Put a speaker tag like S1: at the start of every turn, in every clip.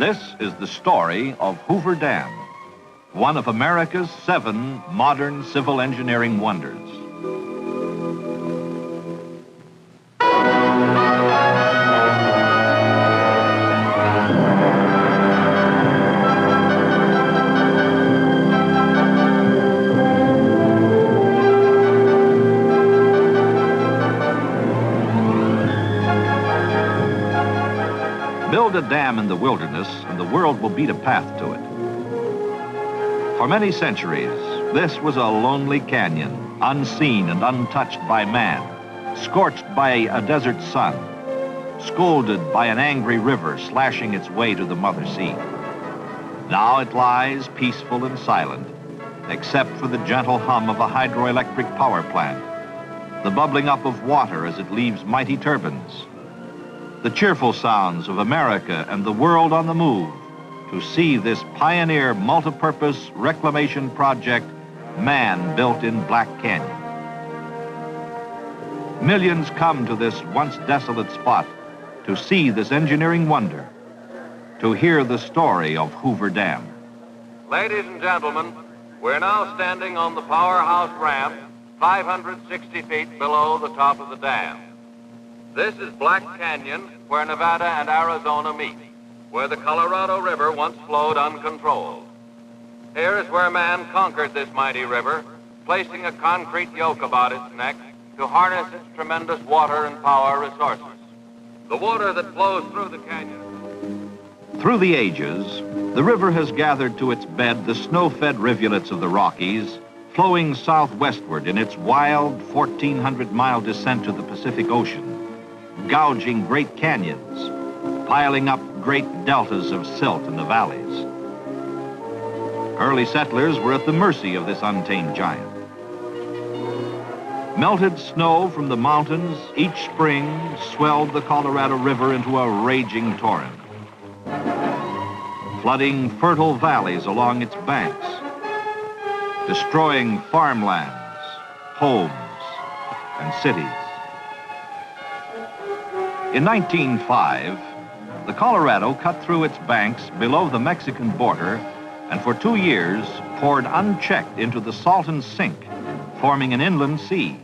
S1: This is the story of Hoover Dam, one of America's 7 modern civil engineering wonders. Build a dam in the wilderness, and the world will beat a path to it. For many centuries, this was a lonely canyon, unseen and untouched by man, scorched by a desert sun, scolded by an angry river slashing its way to the mother sea. Now it lies peaceful and silent, except for the gentle hum of a hydroelectric power plant, the bubbling up of water as it leaves mighty turbines, the cheerful sounds of America and the world on the move to see this pioneer multipurpose reclamation project man built in Black Canyon. Millions come to this once desolate spot to see this engineering wonder, to hear the story of Hoover Dam.
S2: Ladies and gentlemen, we're now standing on the powerhouse ramp 560 feet below the top of the dam. This is Black Canyon, where Nevada and Arizona meet, where the Colorado River once flowed uncontrolled. Here is where man conquered this mighty river, placing a concrete yoke about its neck to harness its tremendous water and power resources. The water that flows through the canyon.
S1: Through the ages, the river has gathered to its bed the snow-fed rivulets of the Rockies, flowing southwestward in its wild 1,400-mile descent to the Pacific Ocean, gouging great canyons, piling up great deltas of silt in the valleys. Early settlers were at the mercy of this untamed giant. Melted snow from the mountains each spring swelled the Colorado River into a raging torrent, flooding fertile valleys along its banks, destroying farmlands, homes, and cities. In 1905, the Colorado cut through its banks below the Mexican border and for 2 years poured unchecked into the Salton Sink, forming an inland sea.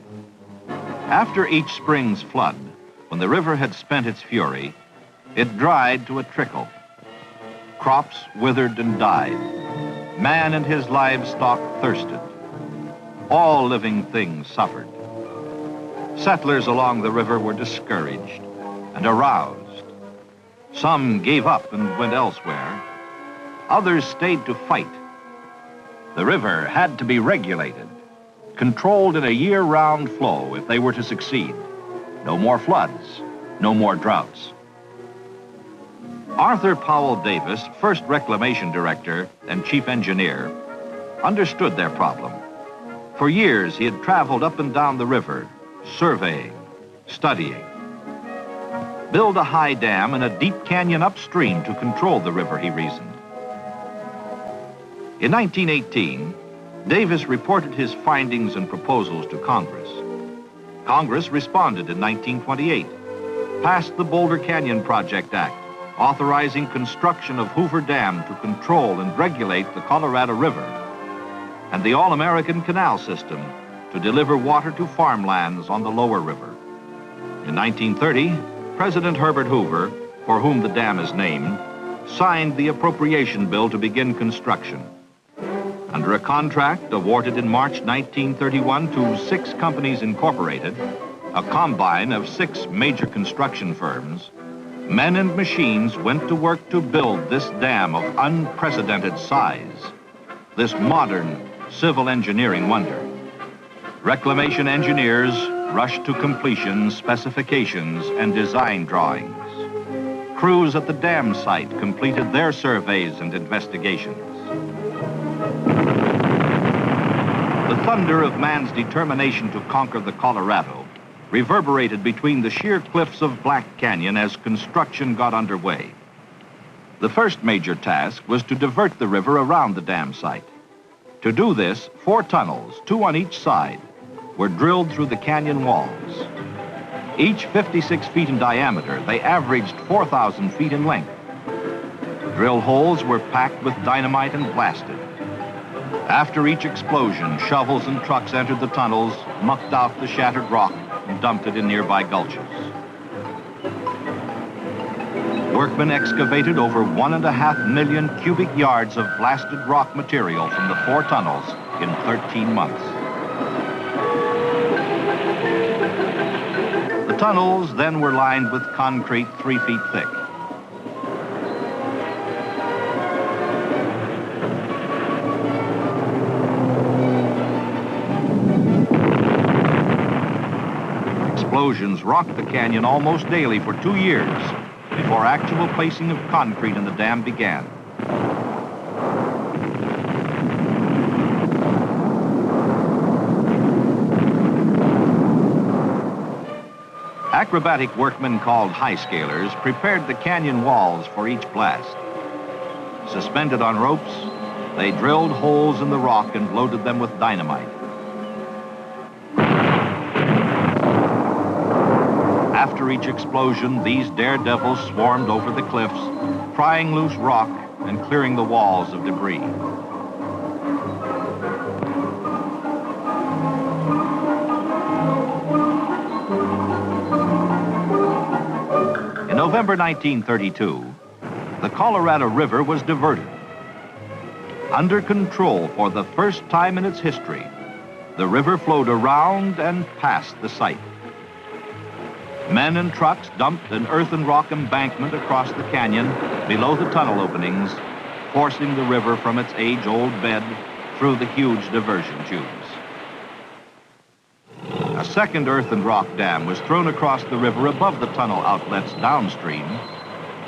S1: After each spring's flood, when the river had spent its fury, it dried to a trickle. Crops withered and died. Man and his livestock thirsted. All living things suffered. Settlers along the river were discouraged and aroused. Some gave up and went elsewhere. Others stayed to fight. The river had to be regulated, controlled in a year-round flow if they were to succeed. No more floods, no more droughts. Arthur Powell Davis, first reclamation director and chief engineer, understood their problem. For years, he had traveled up and down the river, surveying, studying. Build a high dam in a deep canyon upstream to control the river, he reasoned. In 1918, Davis reported his findings and proposals to Congress. Congress responded in 1928, passed the Boulder Canyon Project Act, authorizing construction of Hoover Dam to control and regulate the Colorado River, and the All-American Canal System to deliver water to farmlands on the lower river. In 1930, President Herbert Hoover, for whom the dam is named, signed the appropriation bill to begin construction. Under a contract awarded in March 1931 to 6 companies incorporated, a combine of 6 major construction firms, men and machines went to work to build this dam of unprecedented size, this modern civil engineering wonder. Reclamation engineers rushed to completion specifications and design drawings. Crews at the dam site completed their surveys and investigations. The thunder of man's determination to conquer the Colorado reverberated between the sheer cliffs of Black Canyon as construction got underway. The first major task was to divert the river around the dam site. To do this, 4 tunnels, 2 on each side, were drilled through the canyon walls. Each 56 feet in diameter, they averaged 4,000 feet in length. Drill holes were packed with dynamite and blasted. After each explosion, shovels and trucks entered the tunnels, mucked out the shattered rock, and dumped it in nearby gulches. Workmen excavated over 1.5 million cubic yards of blasted rock material from the 4 tunnels in 13 months. The tunnels then were lined with concrete 3 feet thick. Explosions rocked the canyon almost daily for 2 years before actual placing of concrete in the dam began. Acrobatic workmen called high-scalers prepared the canyon walls for each blast. Suspended on ropes, they drilled holes in the rock and loaded them with dynamite. After each explosion, these daredevils swarmed over the cliffs, prying loose rock and clearing the walls of debris. In November 1932, the Colorado River was diverted. Under control for the first time in its history, the river flowed around and past the site. Men and trucks dumped an earth and rock embankment across the canyon below the tunnel openings, forcing the river from its age-old bed through the huge diversion tubes. A second earth and rock dam was thrown across the river above the tunnel outlets downstream,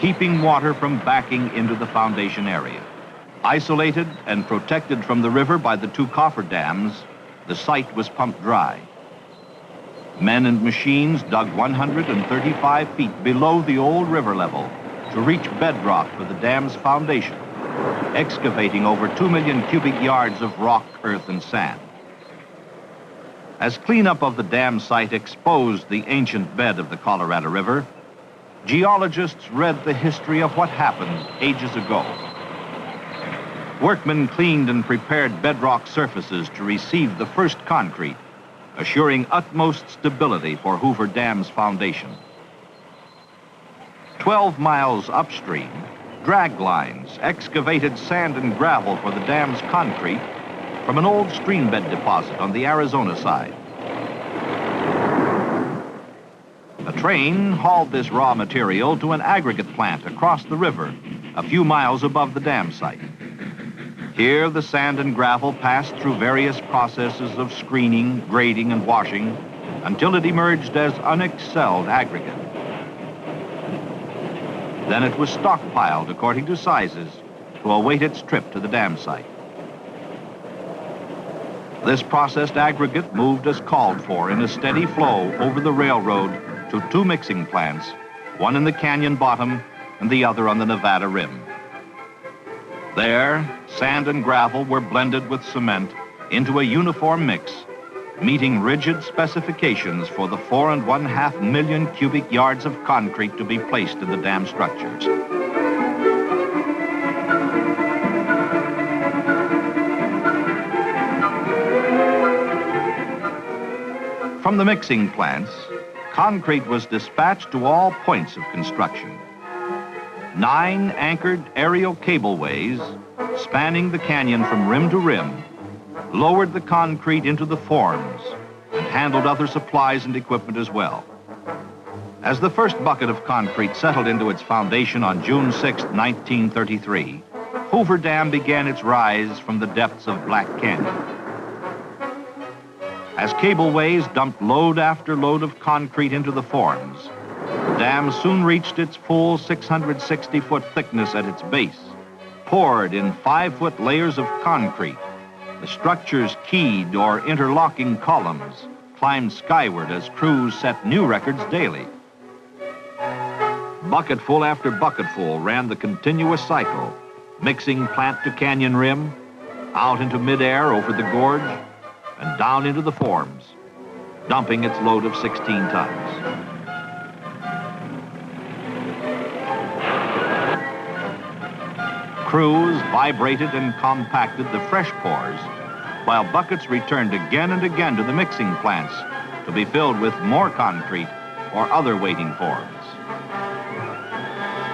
S1: keeping water from backing into the foundation area. Isolated and protected from the river by the 2 coffer dams, the site was pumped dry. Men and machines dug 135 feet below the old river level to reach bedrock for the dam's foundation, excavating over 2 million cubic yards of rock, earth, and sand. As cleanup of the dam site exposed the ancient bed of the Colorado River, geologists read the history of what happened ages ago. Workmen cleaned and prepared bedrock surfaces to receive the first concrete, assuring utmost stability for Hoover Dam's foundation. 12 miles upstream, drag lines excavated sand and gravel for the dam's concrete from an old stream bed deposit on the Arizona side. A train hauled this raw material to an aggregate plant across the river, a few miles above the dam site. Here, the sand and gravel passed through various processes of screening, grading, and washing until it emerged as unexcelled aggregate. Then it was stockpiled according to sizes to await its trip to the dam site. This processed aggregate moved as called for in a steady flow over the railroad to 2 mixing plants, one in the canyon bottom and the other on the Nevada rim. There, sand and gravel were blended with cement into a uniform mix, meeting rigid specifications for the 4.5 million cubic yards of concrete to be placed in the dam structures. From the mixing plants, concrete was dispatched to all points of construction. 9 anchored aerial cableways spanning the canyon from rim to rim lowered the concrete into the forms and handled other supplies and equipment as well. As the first bucket of concrete settled into its foundation on June 6, 1933, Hoover Dam began its rise from the depths of Black Canyon. As cableways dumped load after load of concrete into the forms, the dam soon reached its full 660-foot thickness at its base. Poured in 5-foot layers of concrete, the structure's keyed or interlocking columns climbed skyward as crews set new records daily. Bucketful after bucketful ran the continuous cycle, mixing plant to canyon rim, out into midair over the gorge, and down into the forms, dumping its load of 16 tons. Crews vibrated and compacted the fresh pours, while buckets returned again and again to the mixing plants to be filled with more concrete or other waiting forms.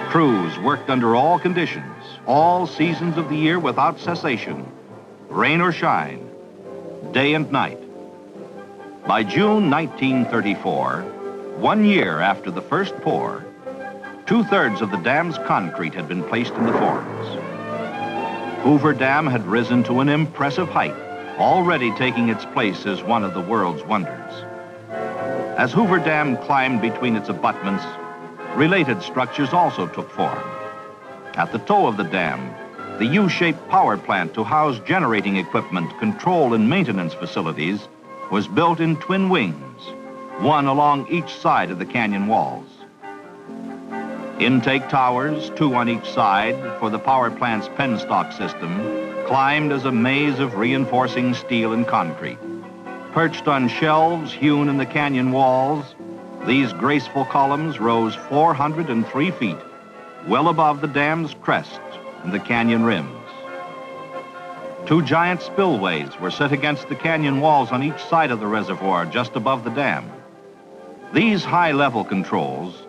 S1: Crews worked under all conditions, all seasons of the year without cessation, rain or shine, day and night. By June 1934, 1 year after the first pour, 2/3 of the dam's concrete had been placed in the forms. Hoover Dam had risen to an impressive height, already taking its place as one of the world's wonders. As Hoover Dam climbed between its abutments, related structures also took form. At the toe of the dam, the U-shaped power plant to house generating equipment, control, and maintenance facilities was built in twin wings, one along each side of the canyon walls. Intake towers, 2 on each side, for the power plant's penstock system, climbed as a maze of reinforcing steel and concrete. Perched on shelves hewn in the canyon walls, these graceful columns rose 403 feet, well above the dam's crest and the canyon rims. 2 giant spillways were set against the canyon walls on each side of the reservoir just above the dam. These high-level controls,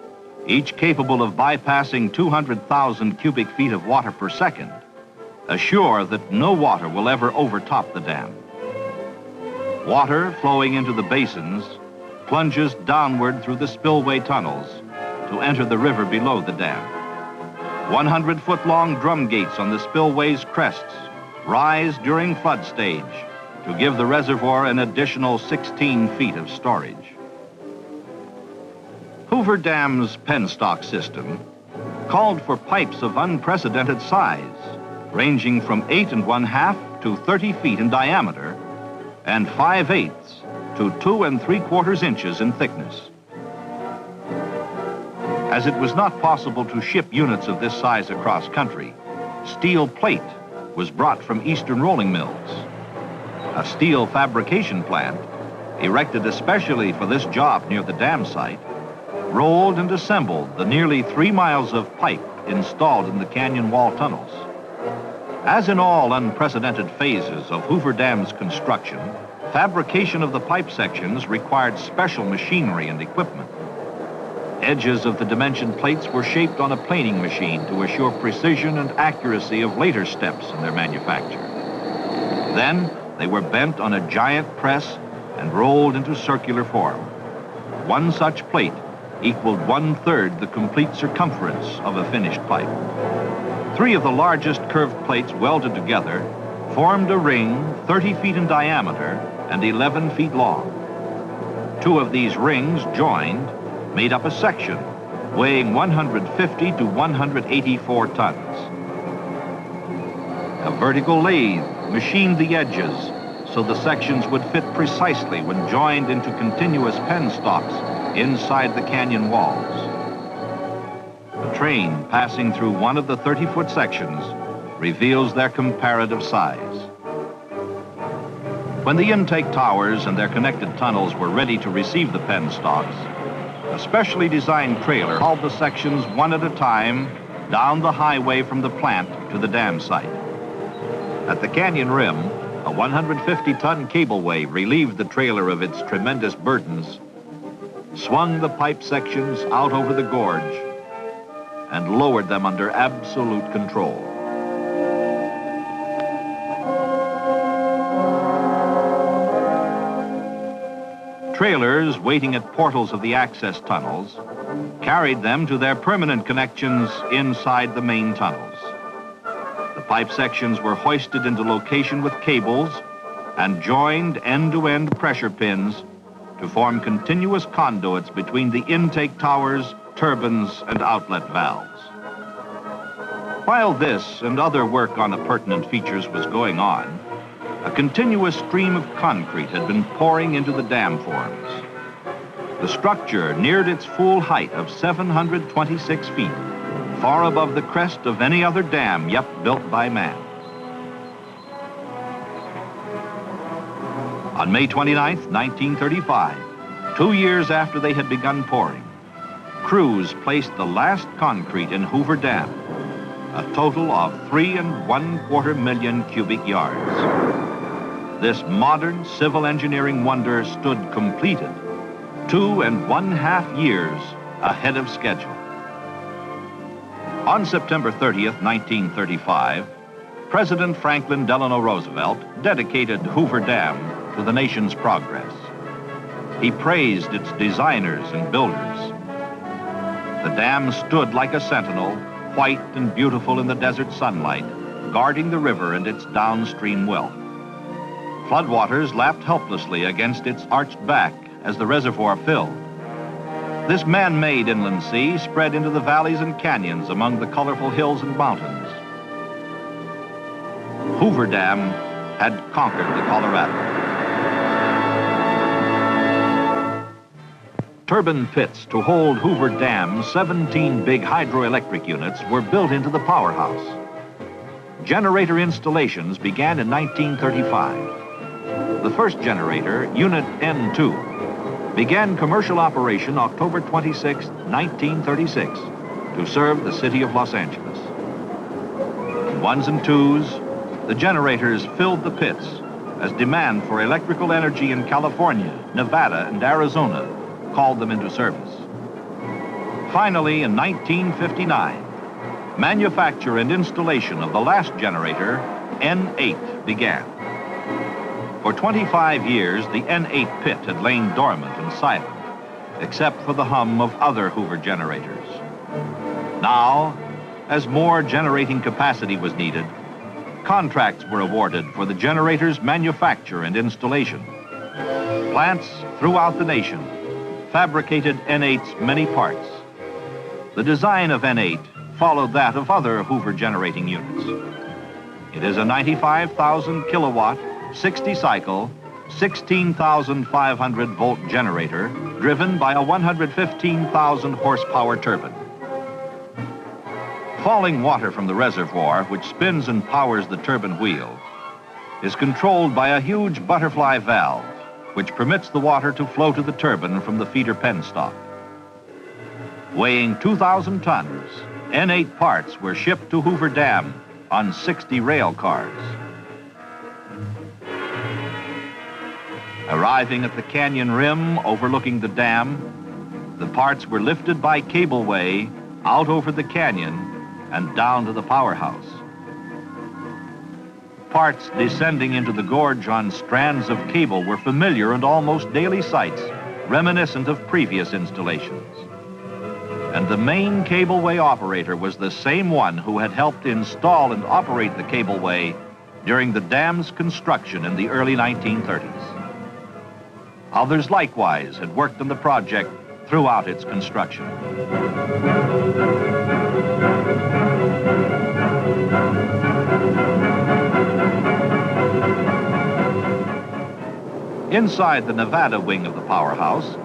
S1: each capable of bypassing 200,000 cubic feet of water per second, assure that no water will ever overtop the dam. Water flowing into the basins plunges downward through the spillway tunnels to enter the river below the dam. 100-foot-long drum gates on the spillway's crests rise during flood stage to give the reservoir an additional 16 feet of storage. Hoover Dam's penstock system called for pipes of unprecedented size, ranging from 8 1/2 to 30 feet in diameter and 5/8 to 2 3/4 inches in thickness. As it was not possible to ship units of this size across country, steel plate was brought from eastern rolling mills. A steel fabrication plant, erected especially for this job near the dam site, rolled and assembled the nearly 3 miles of pipe installed in the canyon wall tunnels. As in all unprecedented phases of Hoover Dam's construction, fabrication of the pipe sections required special machinery and equipment. Edges of the dimension plates were shaped on a planing machine to assure precision and accuracy of later steps in their manufacture. Then they were bent on a giant press and rolled into circular form. One such plate equaled 1/3 the complete circumference of a finished pipe. 3 of the largest curved plates welded together formed a ring 30 feet in diameter and 11 feet long. 2 of these rings joined made up a section weighing 150 to 184 tons. A vertical lathe machined the edges so the sections would fit precisely when joined into continuous penstocks inside the canyon walls. A train passing through one of the 30-foot sections reveals their comparative size. When the intake towers and their connected tunnels were ready to receive the penstocks, a specially designed trailer hauled the sections one at a time down the highway from the plant to the dam site. At the canyon rim, a 150-ton cableway relieved the trailer of its tremendous burdens, swung the pipe sections out over the gorge, and lowered them under absolute control. Trailers waiting at portals of the access tunnels carried them to their permanent connections inside the main tunnels. The pipe sections were hoisted into location with cables and joined end-to-end pressure pins to form continuous conduits between the intake towers, turbines, and outlet valves. While this and other work on appurtenant features was going on, a continuous stream of concrete had been pouring into the dam forms. The structure neared its full height of 726 feet, far above the crest of any other dam yet built by man. On May 29th, 1935, 2 years after they had begun pouring, crews placed the last concrete in Hoover Dam, a total of 3¼ million cubic yards. This modern civil engineering wonder stood completed 2½ years ahead of schedule. On September 30th, 1935, President Franklin Delano Roosevelt dedicated Hoover Dam to the nation's progress. He praised its designers and builders. The dam stood like a sentinel, white and beautiful in the desert sunlight, guarding the river and its downstream wealth. Floodwaters lapped helplessly against its arched back as the reservoir filled. This man-made inland sea spread into the valleys and canyons among the colorful hills and mountains. Hoover Dam had conquered the Colorado. Turbine pits to hold Hoover Dam's 17 big hydroelectric units were built into the powerhouse. Generator installations began in 1935. The first generator, Unit N2, began commercial operation October 26, 1936, to serve the city of Los Angeles. In ones and twos, the generators filled the pits as demand for electrical energy in California, Nevada, and Arizona called them into service. Finally, in 1959, manufacture and installation of the last generator, N8, began. For 25 years, the N8 pit had lain dormant and silent, except for the hum of other Hoover generators. Now, as more generating capacity was needed, contracts were awarded for the generator's manufacture and installation. Plants throughout the nation fabricated N8's many parts. The design of N8 followed that of other Hoover generating units. It is a 95,000 kilowatt, 60-cycle, 16,500-volt generator driven by a 115,000 horsepower turbine. Falling water from the reservoir, which spins and powers the turbine wheel, is controlled by a huge butterfly valve, which permits the water to flow to the turbine from the feeder penstock. Weighing 2,000 tons, N8 parts were shipped to Hoover Dam on 60 rail cars. Arriving at the canyon rim overlooking the dam, the parts were lifted by cableway out over the canyon and down to the powerhouse. Parts descending into the gorge on strands of cable were familiar and almost daily sights, reminiscent of previous installations. And the main cableway operator was the same one who had helped install and operate the cableway during the dam's construction in the early 1930s. Others likewise had worked on the project throughout its construction. Inside the Nevada wing of the powerhouse,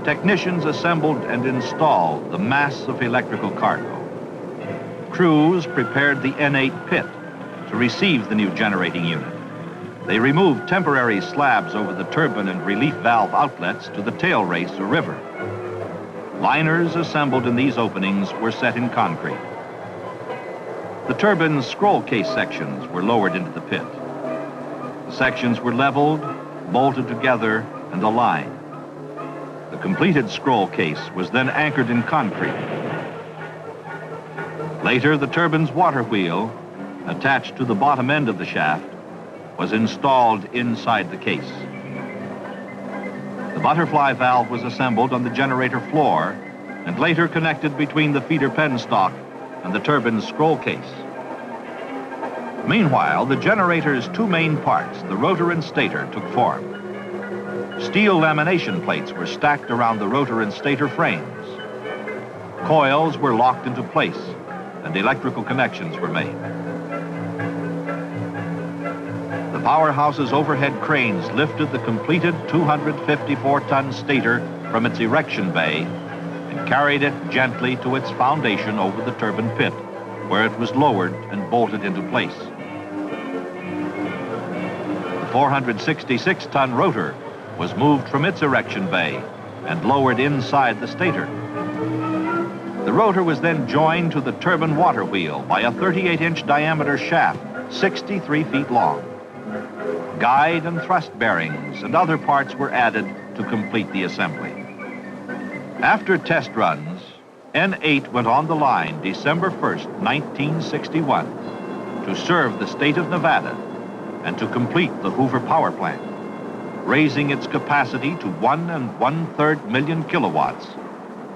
S1: technicians assembled and installed the mass of electrical cargo. Crews prepared the N8 pit to receive the new generating unit. They removed temporary slabs over the turbine and relief valve outlets to the tail race or river. Liners assembled in these openings were set in concrete. The turbine's scroll case sections were lowered into the pit. The sections were leveled, bolted together, and aligned. The completed scroll case was then anchored in concrete. Later, the turbine's water wheel, attached to the bottom end of the shaft, was installed inside the case. The butterfly valve was assembled on the generator floor and later connected between the feeder penstock and the turbine's scroll case. Meanwhile, the generator's two main parts, the rotor and stator, took form. Steel lamination plates were stacked around the rotor and stator frames. Coils were locked into place and electrical connections were made. The powerhouse's overhead cranes lifted the completed 254-ton stator from its erection bay and carried it gently to its foundation over the turbine pit, where it was lowered and bolted into place. The 466-ton rotor was moved from its erection bay and lowered inside the stator. The rotor was then joined to the turbine water wheel by a 38-inch diameter shaft, 63 feet long. Guide and thrust bearings and other parts were added to complete the assembly. After test runs, N8 went on the line December 1st, 1961, to serve the state of Nevada and to complete the Hoover power plant, raising its capacity to 1 1/3 million kilowatts,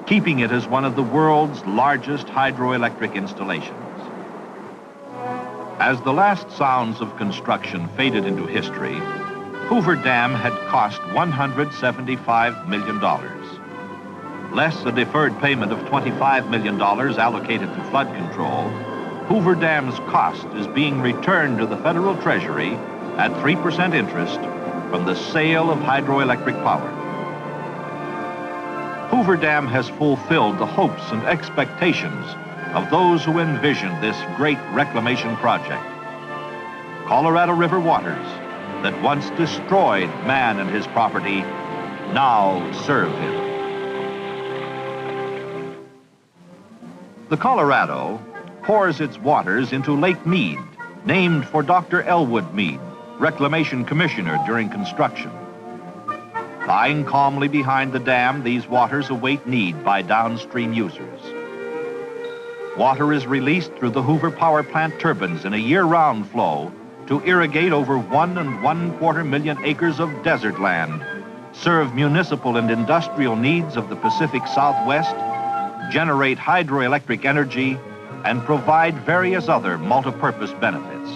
S1: keeping it as one of the world's largest hydroelectric installations. As the last sounds of construction faded into history, Hoover Dam had cost $175 million. Less a deferred payment of $25 million allocated to flood control, Hoover Dam's cost is being returned to the federal treasury at 3% interest from the sale of hydroelectric power. Hoover Dam has fulfilled the hopes and expectations of those who envisioned this great reclamation project. Colorado River waters that once destroyed man and his property now serve him. The Colorado pours its waters into Lake Mead, named for Dr. Elwood Mead, Reclamation Commissioner during construction. Lying calmly behind the dam, these waters await need by downstream users. Water is released through the Hoover power plant turbines in a year-round flow to irrigate over 1 1/4 million acres of desert land, serve municipal and industrial needs of the Pacific Southwest, generate hydroelectric energy, and provide various other multi-purpose benefits.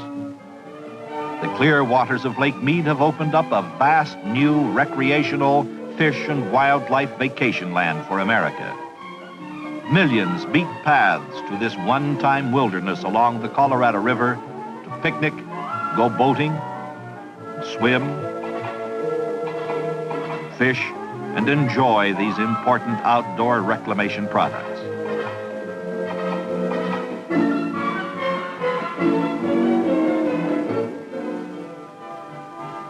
S1: The clear waters of Lake Mead have opened up a vast new recreational fish and wildlife vacation land for America. Millions beat paths to this one-time wilderness along the Colorado River to picnic, go boating, swim, fish, and enjoy these important outdoor reclamation products.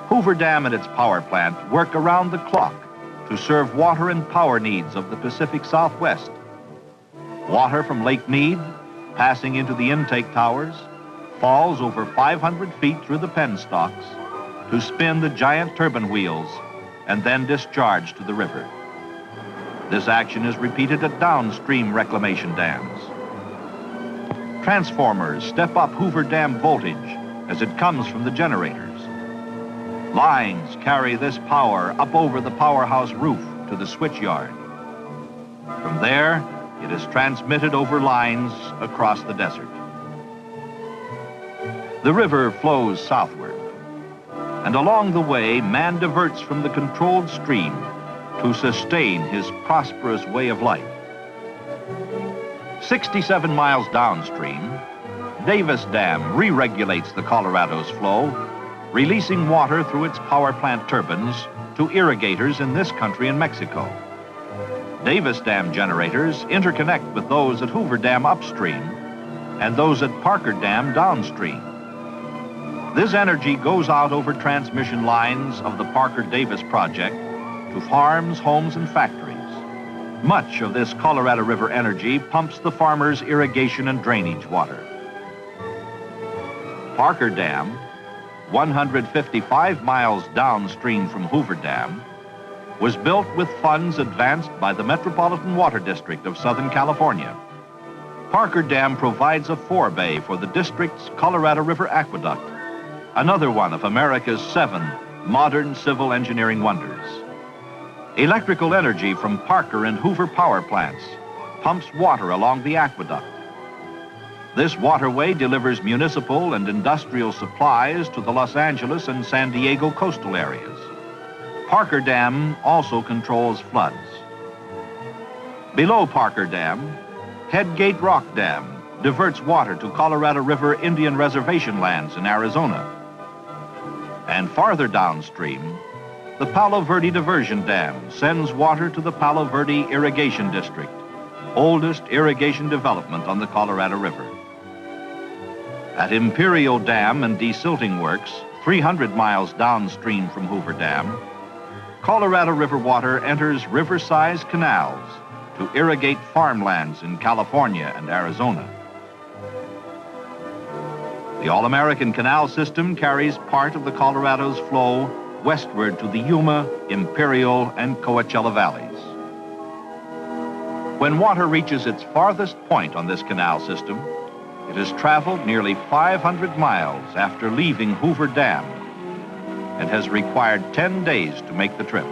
S1: Hoover Dam and its power plant work around the clock to serve water and power needs of the Pacific Southwest. Water from Lake Mead, passing into the intake towers, falls over 500 feet through the penstocks to spin the giant turbine wheels and then discharge to the river. This action is repeated at downstream reclamation dams. Transformers step up Hoover Dam voltage as it comes from the generators. Lines carry this power up over the powerhouse roof to the switchyard. From there, it is transmitted over lines across the desert. The river flows southward, and along the way, man diverts from the controlled stream to sustain his prosperous way of life. 67 miles downstream, Davis Dam re-regulates the Colorado's flow, releasing water through its power plant turbines to irrigators in this country and Mexico. Davis Dam generators interconnect with those at Hoover Dam upstream and those at Parker Dam downstream. This energy goes out over transmission lines of the Parker-Davis project to farms, homes, and factories. Much of this Colorado River energy pumps the farmers' irrigation and drainage water. Parker Dam, 155 miles downstream from Hoover Dam, was built with funds advanced by the Metropolitan Water District of Southern California. Parker Dam provides a forebay for the district's Colorado River Aqueduct, another one of America's 7 modern civil engineering wonders. Electrical energy from Parker and Hoover power plants pumps water along the aqueduct. This waterway delivers municipal and industrial supplies to the Los Angeles and San Diego coastal areas. Parker Dam also controls floods. Below Parker Dam, Headgate Rock Dam diverts water to Colorado River Indian Reservation lands in Arizona. And farther downstream, the Palo Verde Diversion Dam sends water to the Palo Verde Irrigation District, oldest irrigation development on the Colorado River. At Imperial Dam and Desilting Works, 300 miles downstream from Hoover Dam, Colorado River water enters river-sized canals to irrigate farmlands in California and Arizona. The All-American Canal System carries part of the Colorado's flow westward to the Yuma, Imperial, and Coachella valleys. When water reaches its farthest point on this canal system, it has traveled nearly 500 miles after leaving Hoover Dam and has required 10 days to make the trip.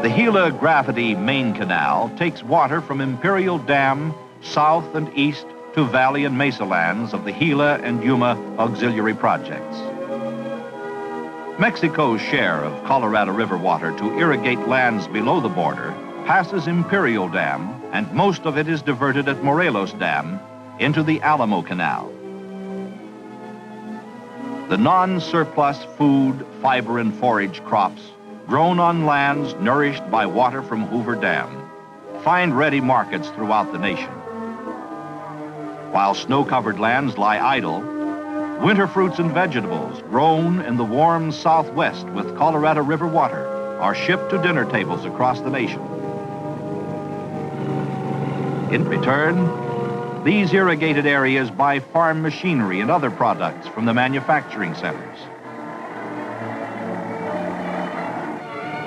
S1: The Gila Gravity Main Canal takes water from Imperial Dam south and east to valley and mesa lands of the Gila and Yuma auxiliary projects. Mexico's share of Colorado River water to irrigate lands below the border passes Imperial Dam, and most of it is diverted at Morelos Dam into the Alamo Canal. The non-surplus food, fiber, and forage crops grown on lands nourished by water from Hoover Dam find ready markets throughout the nation. While snow-covered lands lie idle, winter fruits and vegetables grown in the warm Southwest with Colorado River water are shipped to dinner tables across the nation. In return, these irrigated areas buy farm machinery and other products from the manufacturing centers.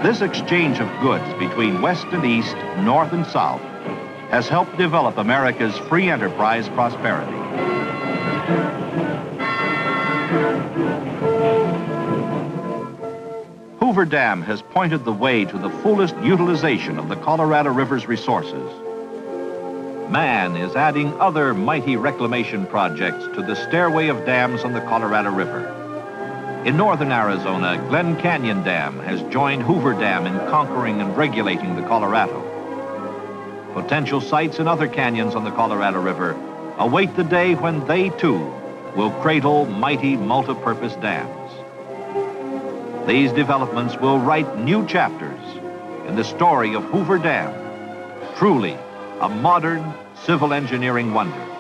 S1: This exchange of goods between West and East, North and South, has helped develop America's free enterprise prosperity. Hoover Dam has pointed the way to the fullest utilization of the Colorado River's resources. Man is adding other mighty reclamation projects to the stairway of dams on the Colorado River. In northern Arizona, Glen Canyon Dam has joined Hoover Dam in conquering and regulating the Colorado. Potential sites in other canyons on the Colorado River await the day when they, too, will cradle mighty multi-purpose dams. These developments will write new chapters in the story of Hoover Dam, truly a modern civil engineering wonder.